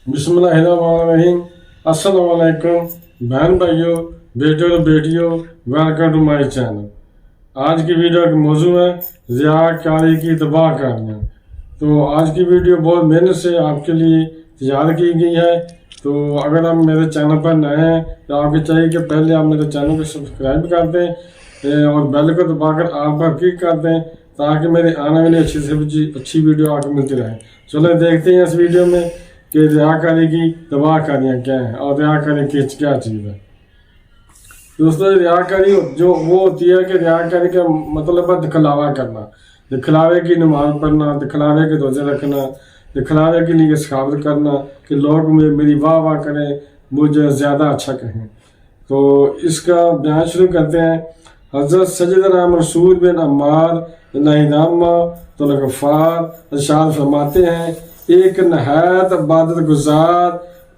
बिस्मिल्लाहिर्रहमानिर्रहीम। अस्सलाम वालेकुम बहन भाइयों, बेटों और बेटियों, वेलकम टू माय चैनल। आज की वीडियो का मौजू है रियाकारी की तबाहकारियाँ। तो आज की वीडियो बहुत मेहनत से आपके लिए तैयार की गई है। तो अगर आप मेरे चैनल पर नए हैं तो आपको चाहिए कि पहले आप मेरे चैनल को सब्सक्राइब कर दें और बेल को दबाकर आप पर क्लिक कर दें ताकि मेरे आने वाली अच्छी वीडियो आपको मिलती रहे। चलो देखते हैं इस वीडियो में कि रियाकारी की तबाहकारियाँ क्या हैं और रियाकारी की क्या चीज़ है। दोस्तों, रियाकारी जो वो होती है कि रियाकारी का मतलब है दिखलावा करना, दिखलावे की नमाज पढ़ना, दिखलावे के रोजे रखना, दिखलावे के लिए सखावत करना कि लोग मेरी वाह वाह करें, मुझे ज़्यादा अच्छा कहें। तो इसका बयान शुरू करते हैं। हज़रत सैयदना मसूद बिन अम्मार तो गफ़ार इरशाद फरमाते हैं, एक नहायत इबादत गुजार,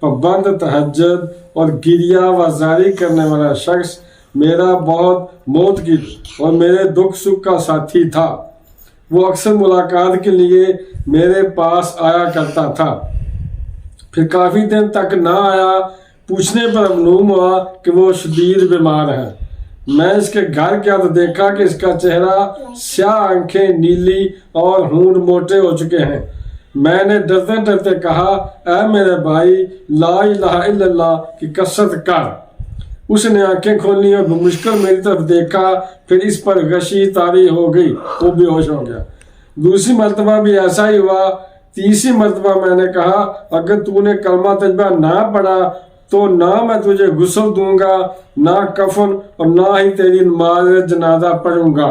पाबंद तहज्जुद और गिरिया वजारी करने वाला शख्स मेरा बहुत मौत की और मेरे दुख सुख का साथी था। वो अक्सर मुलाकात के लिए मेरे पास आया करता था, फिर काफ़ी दिन तक ना आया। पूछने पर मालूम हुआ कि वो शदीद बीमार है। मैं इसके घर गया तो देखा कि इसका चेहरा स्याह, आंखें नीली और होंठ मोटे हो चुके हैं। मैंने डरते डरते कहा, ऐ मेरे भाई, ला इलाहा इल्लल्लाह की कसरत कर। उसने आंखें खोली और मुश्किल मेरी तरफ देखा, फिर इस पर गशी तारी हो गई, वो बेहोश हो गया। दूसरी मरतबा भी ऐसा ही हुआ। तीसरी मरतबा मैंने कहा, अगर तूने कलमा तजबा ना पढ़ा तो ना मैं तुझे गुस्ल दूंगा, ना कफन और ना ही तेरी नमाज जनाजा पढ़ूंगा।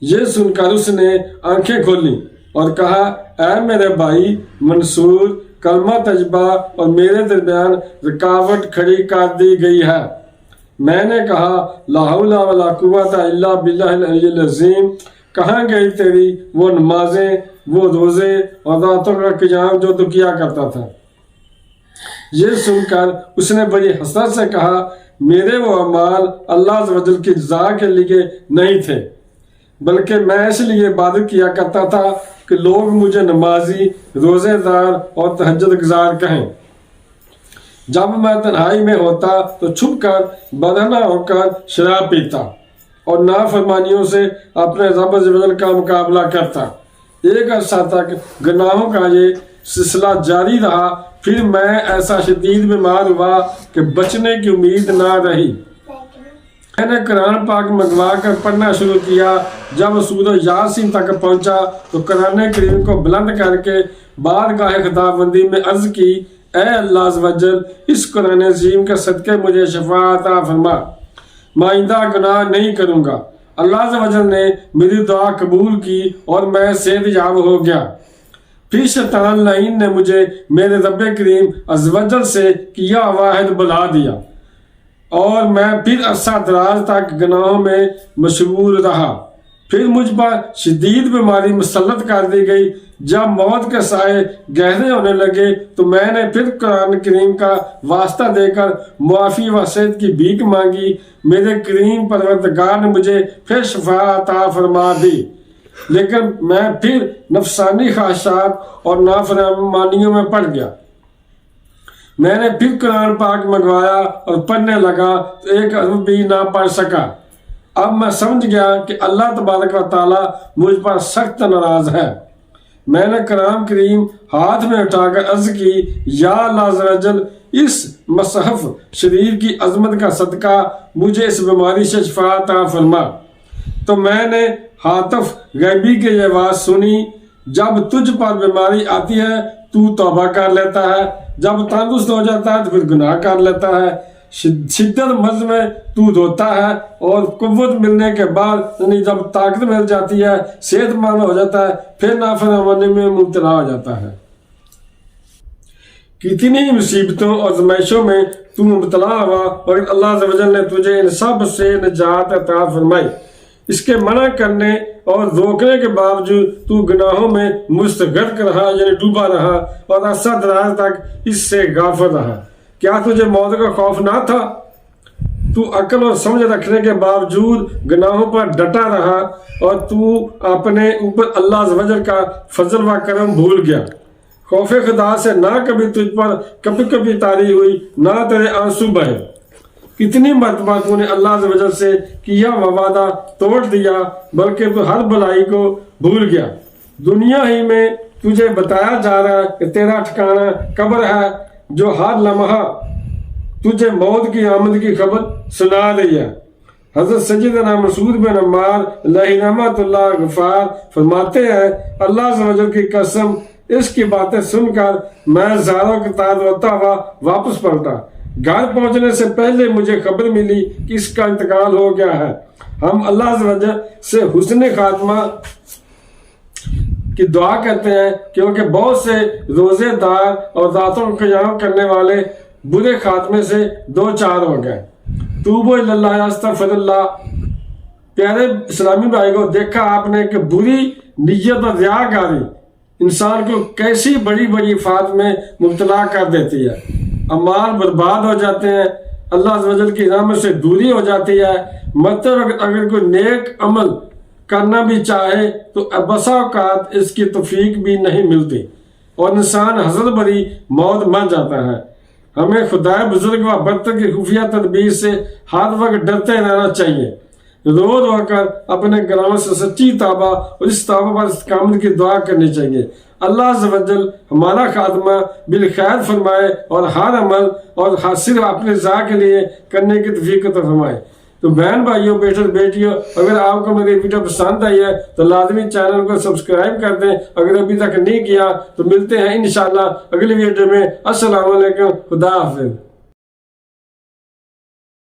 ये सुनकर उसने आंखें खोली और कहा, ऐ मेरे भाई मंसूर, कलमा तजबा और मेरे दरमियान रुकावट खड़ी कर दी गई है। मैंने कहा, ला हौला वला कुव्वता इल्ला बिल्लाहिल अलिय्यिल अज़ीम। कहाँ गई तेरी वो नमाजें, वो रोजे और रातों का क़ियाम जो तू किया करता था। ये सुनकर उसने बड़ी हसरत से कहा, मेरे वो अमाल अल्लाह वजल की रज़ा के लिए नहीं थे, बल्कि मैं इसलिए इबादत किया करता था कि लोग मुझे नमाजी, रोज़ेदार और तहज्जुद गुजार कहें। जब मैं तन्हाई में होता तो छुप कर बदहना होकर शराब पीता और नाफरमानियों से अपने रब वजल का मुकाबला करता। एक अर्सा तक गुनाहों का ये सिलसिला जारी रहा। फिर मैं ऐसा शदीद बीमार हुआ कि बचने की उम्मीद ना रही। मैंने कुरान पाक मंगवा कर पढ़ना शुरू किया। जब सूरह यासीन तक पहुंचा तो कुरान करीम को बुलंद करके बारगाह खुदाबंदी में अर्ज की, ऐ अल्लाह वजल, इस कुरान अजीम के सदके मुझे शफा अता फरमा, मैं आइंदा गुनाह नहीं करूँगा। अल्लाह वजल ने मेरी दुआ कबूल की और मैं सेहतयाब हो गया। फिर शैतान लाइन ने मुझे मेरे रब करीम अज़वजल से किया वाहिद बुला दिया और मैं फिर अरसा दराज तक गुनाहों में मशगूल रहा। फिर मुझ पर शदीद बीमारी मुसल्लत कर दी गई। जब मौत के साए गहरे होने लगे तो मैंने फिर कुरान करीम का वास्ता देकर मुआफ़ी व सेहत की भीख मांगी। मेरे करीम परवरदिगार ने मुझे फिर शफा अता फरमा दी, लेकिन मैं फिर नफसानी ख्वाहिशात और नाफरमानियों में पड़ गया। मैंने फिर कुरान पाक मंगवाया और पढ़ने लगा तो एक हर्फ भी ना पढ़ सका। अब मैं समझ गया कि अल्लाह तबारक व तआला मुझ पर सख्त नाराज है। मैंने कुरान करीम हाथ में उठाकर अर्ज की, या अल्लाह वजल, इस मसहफ शरीफ की अजमत का सदका मुझे इस बीमारी से शफा अता फरमा। तो मैंने हातफ गैबी की ये आवाज़ सुनी, जब तुझ पर बीमारी आती है तू तौबा कर लेता है, जब तंदुरुस्त हो जाता है तो फिर गुनाह कर लेता है। शिद्दत मर्ज में तू रोता है और कुव्वत मिलने के बाद यानी जब ताकत मिल जाती है, सेहतमंद हो जाता है, फिर नाफरमानी में मुब्तला हो जाता है। कितनी मुसीबतों और आज़माइशों में तू मुब्तला हुआ और अल्लाह वजल ने तुझे इन सब से निजात अता फरमाई। इसके मना करने और रोकने के बावजूद तू गुनाहों में मुस्तगर्क रहा, यानी डूबा रहा और अरसा दराज तक इससे गाफिल रहा। क्या तुझे मौत का खौफ ना था? तू अक्ल और समझ रखने के बावजूद गुनाहों पर डटा रहा और तू अपने ऊपर अल्लाह वजल का फजल व करम भूल गया। खौफ खुदा से ना कभी तुझ पर कभी कभी तारी हुई, ना तेरे आंसू बहे। कितनी मरतबा तूने अल्लाह अज़्ज़ वजल से किया वादा तोड़ दिया, बल्कि तू हर भलाई को भूल गया। दुनिया ही में तुझे बताया जा रहा है कि तेरा ठिकाना कब्र है, जो हर लम्हा तुझे मौत की आमद की खबर सुना रही है। हज़रत सैयदना मसूद बिन अम्मार रहमतुल्लाह गफ़ार फरमाते हैं, अल्लाह अज़्ज़ वजल की कसम, इसकी बातें सुनकर मैं ज़ारों के तार रोता हुआ वापस पलटा। घर पहुंचने से पहले मुझे खबर मिली कि इसका इंतकाल हो गया है। हम अल्लाह अज़्ज़ वजल से हुस्न खात्मा की दुआ करते हैं, क्योंकि बहुत से रोजेदार और रातों को क़याम करने वाले बुरे खात्मे से दो चार हो गए। तूबो इल्लल्लाह अस्तगफिरुल्लाह। प्यारे इस्लामी भाई को, देखा आपने कि बुरी नियत और रियाकारी इंसान को कैसी बड़ी बड़ी फात में मुब्तला कर देती है। अमाल बर्बाद हो जाते हैं, अल्लाह अज़्ज़ वजल की रहमत से दूरी हो जाती है। मतलब अगर कोई नेक अमल करना भी चाहे तो बसा औकात इसकी तौफीक भी नहीं मिलती और इंसान हज़रत भरी मौत मर जाता है। हमें खुदाए बुजुर्ग व बरतर की खुफिया तदबीर से हर वक्त डरते रहना चाहिए। रो रो कर अपने गुनाहों से सच्ची तौबा और इस तौबा पर इस्तिकामत की दुआ करनी चाहिए। अल्लाह अज़्ज़ वजल हमारा खात्मा बिल खैर फरमाए और हर अमल और सिर्फ अपने ज़ा के लिए करने की तौफीक अता फरमाए। तो बहन भाइयों, बेटे बेटियों, अगर आपको मेरी वीडियो पसंद आई है तो लाजमी चैनल को सब्सक्राइब कर दें। अगर अभी तक नहीं किया तो मिलते हैं इंशाअल्लाह अगली वीडियो में। अस्सलाम वालेकुम, खुदा हाफिज़।